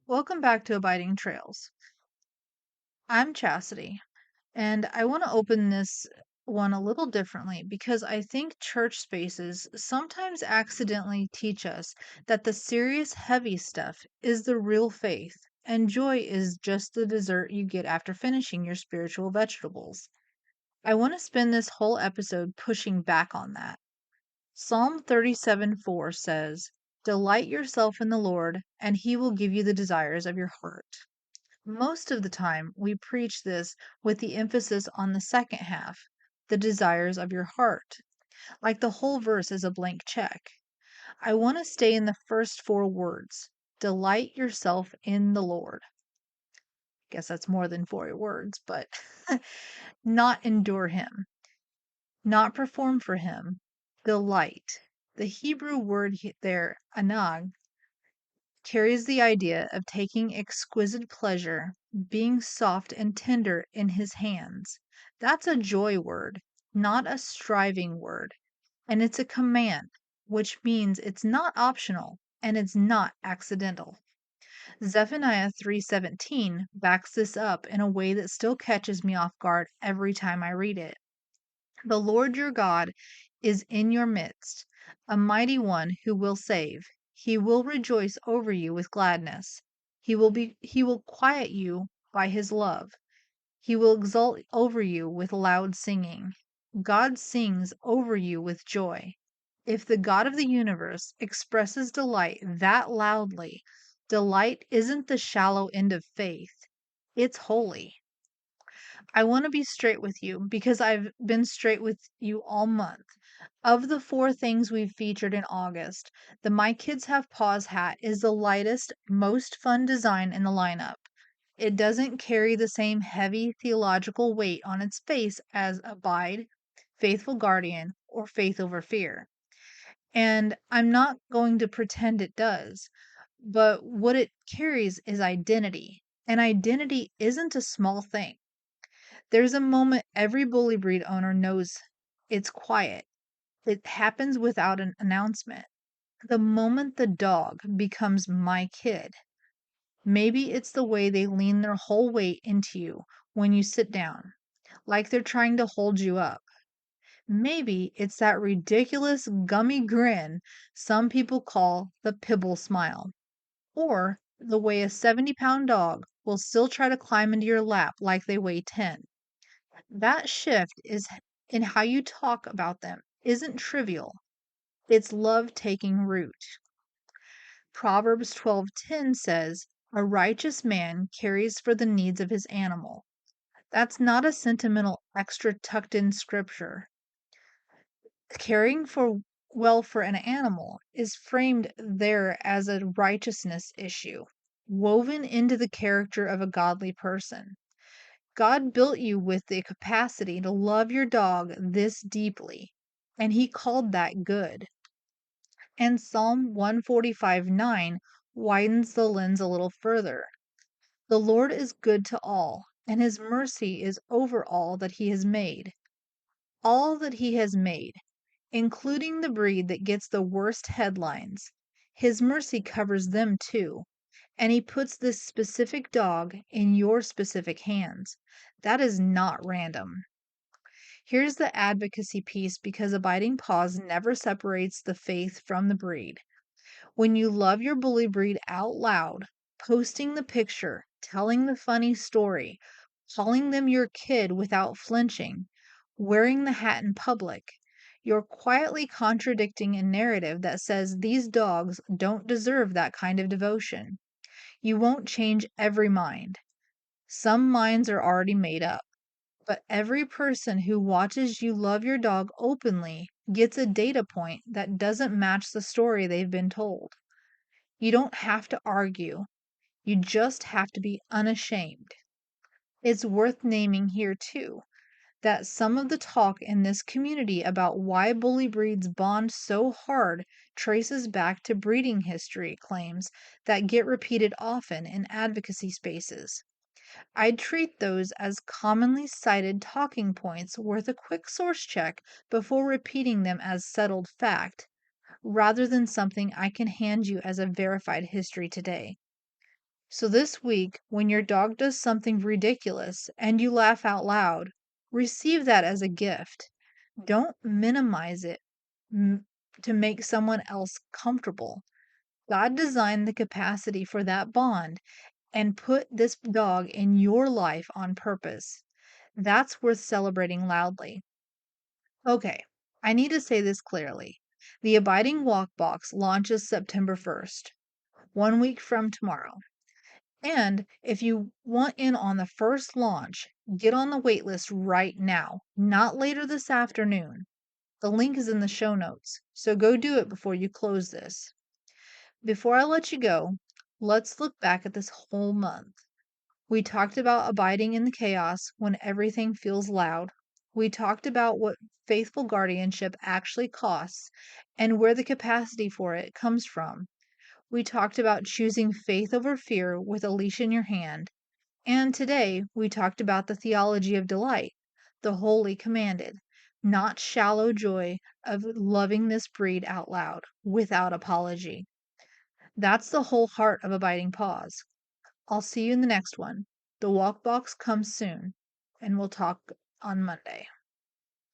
Welcome back to Abiding Trails. I'm Chastity, and I want to open this one a little differently because I think church spaces sometimes accidentally teach us that the serious, heavy stuff is the real faith, and joy is just the dessert you get after finishing your spiritual vegetables. I want to spend this whole episode pushing back on that. Psalm 37:4 says, "Delight yourself in the Lord, and he will give you the desires of your heart." Most of the time, we preach this with the emphasis on the second half, the desires of your heart, like the whole verse is a blank check. I want to stay in the first four words: delight yourself in the Lord. Guess that's more than four words, but not endure him, not perform for him, delight. The Hebrew word there, anag, carries the idea of taking exquisite pleasure, being soft and tender in his hands. That's a joy word, not a striving word. And it's a command, which means it's not optional and it's not accidental. Zephaniah 3:17 backs this up in a way that still catches me off guard every time I read it. The Lord your God is in your midst, a mighty one who will save. He will rejoice over you with gladness. He will quiet you by his love. He will exult over you with loud singing. God sings over you with joy. If the God of the universe expresses delight that loudly, delight isn't the shallow end of faith. It's holy. I want to be straight with you because I've been straight with you all month. Of the four things we've featured in August, the My Kids Have Paws hat is the lightest, most fun design in the lineup. It doesn't carry the same heavy theological weight on its face as Abide, Faithful Guardian, or Faith Over Fear. And I'm not going to pretend it does, but what it carries is identity. And identity isn't a small thing. There's a moment every bully breed owner knows it's quiet. It happens without an announcement. The moment the dog becomes my kid. Maybe it's the way they lean their whole weight into you when you sit down, like they're trying to hold you up. Maybe it's that ridiculous gummy grin some people call the Pibble smile, or the way a 70-pound dog will still try to climb into your lap like they weigh 10. That shift is in how you talk about them isn't trivial. It's love taking root. Proverbs 12:10 says, "A righteous man cares for the needs of his animal." That's not a sentimental extra tucked in scripture. Caring for well for an animal is framed there as a righteousness issue, woven into the character of a godly person. God built you with the capacity to love your dog this deeply, and he called that good. And Psalm 145:9 widens the lens a little further. The Lord is good to all, and his mercy is over all that he has made. All that he has made, including the breed that gets the worst headlines. His mercy covers them too, and he puts this specific dog in your specific hands. That is not random. Here's the advocacy piece because Abiding Paws never separates the faith from the breed. When you love your bully breed out loud, posting the picture, telling the funny story, calling them your kid without flinching, wearing the hat in public, you're quietly contradicting a narrative that says these dogs don't deserve that kind of devotion. You won't change every mind. Some minds are already made up. But every person who watches you love your dog openly gets a data point that doesn't match the story they've been told. You don't have to argue. You just have to be unashamed. It's worth naming here, too, that some of the talk in this community about why bully breeds bond so hard traces back to breeding history claims that get repeated often in advocacy spaces. I'd treat those as commonly cited talking points worth a quick source check before repeating them as settled fact, rather than something I can hand you as a verified history today. So this week, when your dog does something ridiculous and you laugh out loud, receive that as a gift. Don't minimize it to make someone else comfortable. God designed the capacity for that bond and put this dog in your life on purpose. That's worth celebrating loudly. Okay, I need to say this clearly. The Abiding Walk Box launches September 1st, 1 week from tomorrow. And if you want in on the first launch, get on the waitlist right now, not later this afternoon. The link is in the show notes, so go do it before you close this. Before I let you go, let's look back at this whole month. We talked about abiding in the chaos when everything feels loud. We talked about what faithful guardianship actually costs and where the capacity for it comes from. We talked about choosing faith over fear with a leash in your hand. And today we talked about the theology of delight, the holy commanded, not shallow joy of loving this breed out loud without apology. That's the whole heart of Abiding Paws. I'll see you in the next one. The walk box comes soon, and we'll talk on Monday.